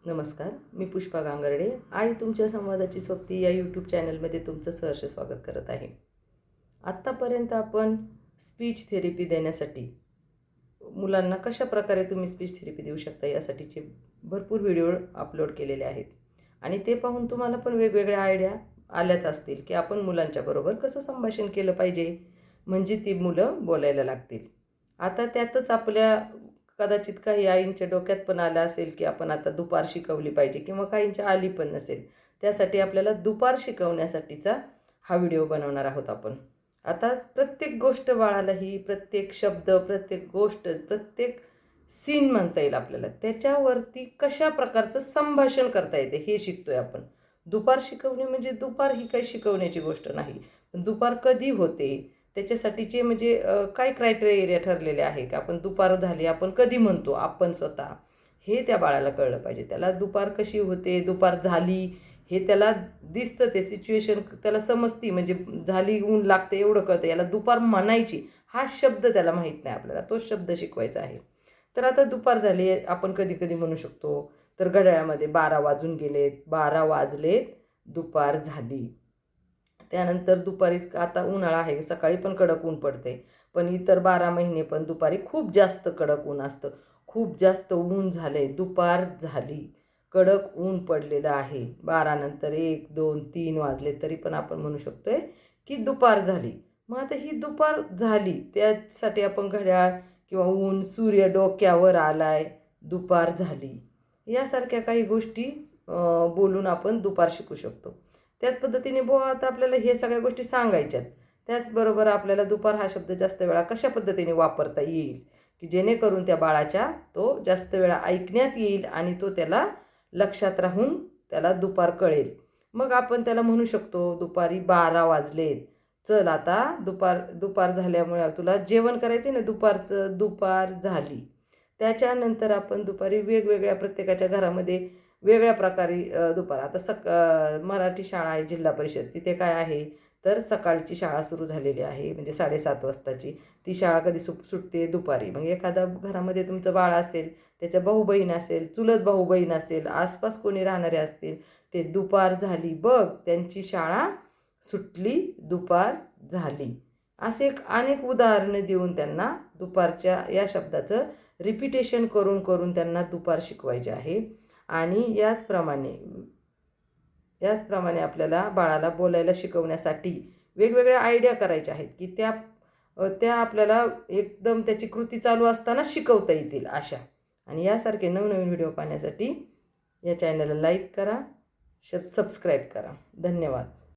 नमस्कार, मी पुष्पा गांगर्डे. आई तुमच्या संवादाची सोबती या यूट्यूब चॅनलमध्ये तुमचं सहर्ष स्वागत करत आहे. आत्तापर्यंत आपण स्पीच थेरपी देण्यासाठी मुलांना कशा प्रकारे तुम्ही स्पीच थेरपी देऊ शकता यासाठीचे भरपूर व्हिडिओ अपलोड केलेले आहेत आणि ते पाहून तुम्हाला पण वेगवेगळ्या आयडिया आल्याच असतील की आपण मुलांच्याबरोबर कसं संभाषण केलं पाहिजे म्हणजे ती मुलं बोलायला लागतील. आता त्यातच आपल्या कदाचित काही आईंच्या डोक्यात पण आलं असेल की आपण आता दुपार शिकवली पाहिजे किंवा काहींच्या आली पण नसेल. त्यासाठी आपल्याला दुपार शिकवण्यासाठीचा हा व्हिडिओ बनवणार आहोत आपण. आता प्रत्येक गोष्ट बाळाला ही प्रत्येक शब्द, प्रत्येक गोष्ट, प्रत्येक सीन म्हणता येईल आपल्याला. त्याच्यावरती कशा प्रकारचं संभाषण करता येते हे शिकतोय आपण. दुपार शिकवणे म्हणजे दुपार ही काही शिकवण्याची गोष्ट नाही. पण दुपार कधी होते त्याच्यासाठीचे म्हणजे काय क्रायटेरिया ठरलेले आहे की आपण दुपार झाली आपण कधी म्हणतो आपण स्वतः, हे त्या बाळाला कळलं पाहिजे. त्याला दुपार कशी होते, दुपार झाली हे त्याला दिसतं, ते सिच्युएशन त्याला समजती, म्हणजे झाली ऊन लागते एवढं कळतं. याला दुपार म्हणायची हा शब्द त्याला माहीत नाही, आपल्याला तो शब्द शिकवायचा आहे. तर आता दुपार झाली आपण कधी कधी म्हणू शकतो, तर घड्याळामध्ये 12 वाजून गेलेत, 12 वाजलेत, दुपार झाली. त्यानंतर दुपारी आता उन्हाळा आहे, सकाळी पण कडक ऊन पडते, पण इतर 12 महिने पण दुपारी खूप जास्त कडक ऊन असतं. खूप जास्त ऊन झाले, दुपार झाली, कडक ऊन पडलेलं आहे. 12 नंतर 1, 2, 3 वाजले तरी पण आपण म्हणू शकतोय की दुपार झाली. मग आता ही दुपार झाली त्यासाठी आपण घड्याळ किंवा ऊन, सूर्य डोक्यावर आलाय, दुपार झाली, यासारख्या काही गोष्टी बोलून आपण दुपार शिकू शकतो. त्याच पद्धतीने आता आपल्याला हे सगळ्या गोष्टी सांगायच्यात. त्याचबरोबर आपल्याला दुपार हा शब्द जास्त वेळा कशा पद्धतीने वापरता येईल की जेणेकरून त्या बाळाच्या तो जास्त वेळा ऐकण्यात येईल आणि तो त्याला लक्षात राहून त्याला दुपार कळेल. मग आपण त्याला म्हणू शकतो, दुपारी 12 वाजलेत, चल आता दुपार झाल्यामुळे तुला जेवण करायचं आहे ना दुपारचं, दुपार झाली. त्याच्यानंतर आपण दुपारी वेगवेगळ्या प्रत्येकाच्या घरामध्ये वेगळ्या प्रकारे दुपार आता मराठी शाळा आहे जिल्हा परिषद, तिथे काय आहे तर सकाळची शाळा सुरू झालेली आहे, म्हणजे 7:30 वाजताची. ती शाळा कधी सुटते दुपारी. मग एखादा घरामध्ये तुमचं बाळ असेल, त्याच्या भाऊ बहीण असेल, चुलत भाऊ बहीण असेल, आसपास कोणी राहणारे असतील, ते दुपार झाली बघ, त्यांची शाळा सुटली, दुपार झाली, असे अनेक उदाहरणं देऊन त्यांना दुपारच्या या शब्दाचं रिपिटेशन करून करून त्यांना दुपार शिकवायचे आहे. आणि याचप्रमाणे आपल्याला बाळाला बोलायला शिकवण्यासाठी वेगवेगळ्या आयडिया करायच्या आहेत की त्या आपल्याला एकदम त्याची कृती चालू असताना शिकवता येतील अशा. आणि यासारखे नवनवीन व्हिडिओ पाहण्यासाठी या चॅनलला लाईक करा, सबस्क्राईब करा. धन्यवाद.